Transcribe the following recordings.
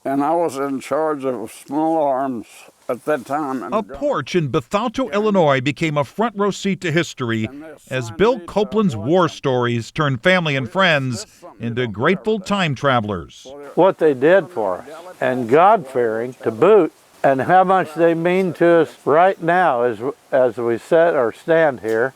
and I was in charge of small arms at that time. A porch in Bethalto, Illinois became a front row seat to history as Bill Copeland's war stories turned family and friends into grateful time travelers. What they did for us, and God-fearing to boot, and how much they mean to us right now as we sit or stand here,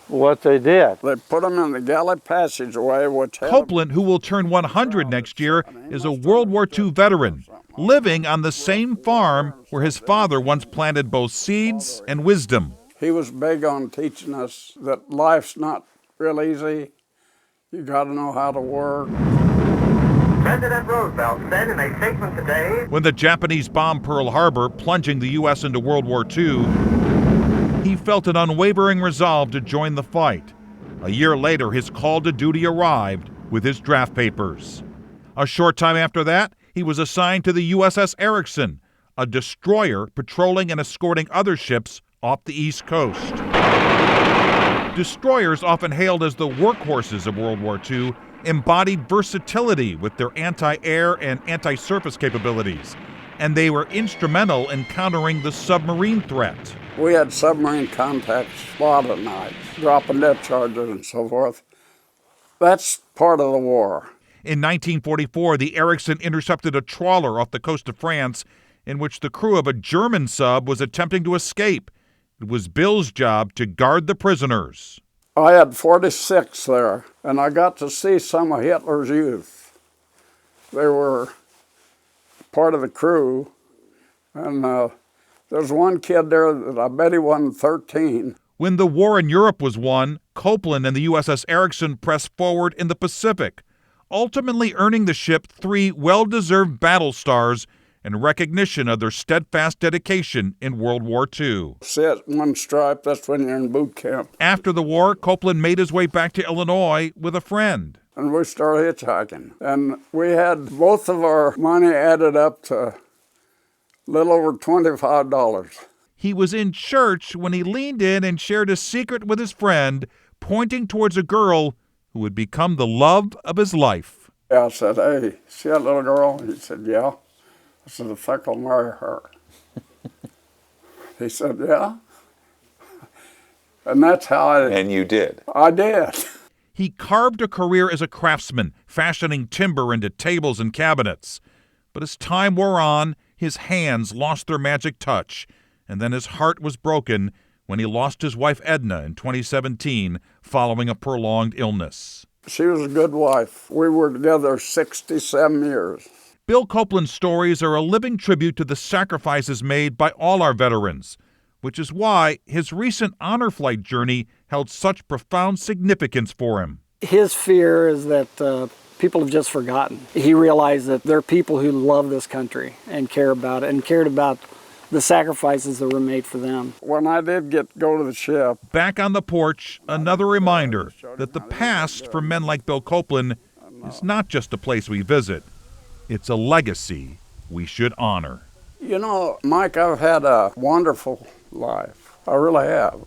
what they did. They put them in the galley passageway, which Copeland, who will turn 100 next year, is a World War II veteran, living on the same farm where his father once planted both seeds and wisdom. He was big on teaching us that life's not real easy. You got to know how to work. President Roosevelt said in a statement today, when the Japanese bombed Pearl Harbor, plunging the U.S. into World War II, he felt an unwavering resolve to join the fight. A year later, his call to duty arrived with his draft papers. A short time after that, he was assigned to the USS Erickson, a destroyer patrolling and escorting other ships off the East Coast. Destroyers, often hailed as the workhorses of World War II, embodied versatility with their anti-air and anti-surface capabilities, and they were instrumental in countering the submarine threat. We had submarine contacts a lot of nights, dropping depth charges and so forth. That's part of the war. In 1944, the Erickson intercepted a trawler off the coast of France in which the crew of a German sub was attempting to escape. It was Bill's job to guard the prisoners. I had 46 there, and I got to see some of Hitler's youth. They were part of the crew, and there's one kid there that I bet he won 13. When the war in Europe was won, Copeland and the USS Erickson pressed forward in the Pacific, ultimately earning the ship 3 well-deserved battle stars in recognition of their steadfast dedication in World War II. See it, one stripe, that's when you're in boot camp. After the war, Copeland made his way back to Illinois with a friend. And we started hitchhiking. And we had both of our money added up to a little over $25. He was in church when he leaned in and shared a secret with his friend, pointing towards a girl who would become the love of his life. I said, "Hey, see that little girl?" He said, "Yeah." I said, "I think I'll marry her." He said, "Yeah." And that's how And you did. I did. He carved a career as a craftsman, fashioning timber into tables and cabinets. But as time wore on, his hands lost their magic touch, and then his heart was broken when he lost his wife Edna in 2017 following a prolonged illness. She was a good wife. We were together 67 years. Bill Copeland's stories are a living tribute to the sacrifices made by all our veterans, which is why his recent honor flight journey held such profound significance for him. His fear is that people have just forgotten. He realized that there are people who love this country and care about it and cared about the sacrifices that were made for them. When I did go to the ship. Back on the porch, another reminder that the past for men like Bill Copeland is not just a place we visit. It's a legacy we should honor. You know, Mike, I've had a wonderful life. I really have.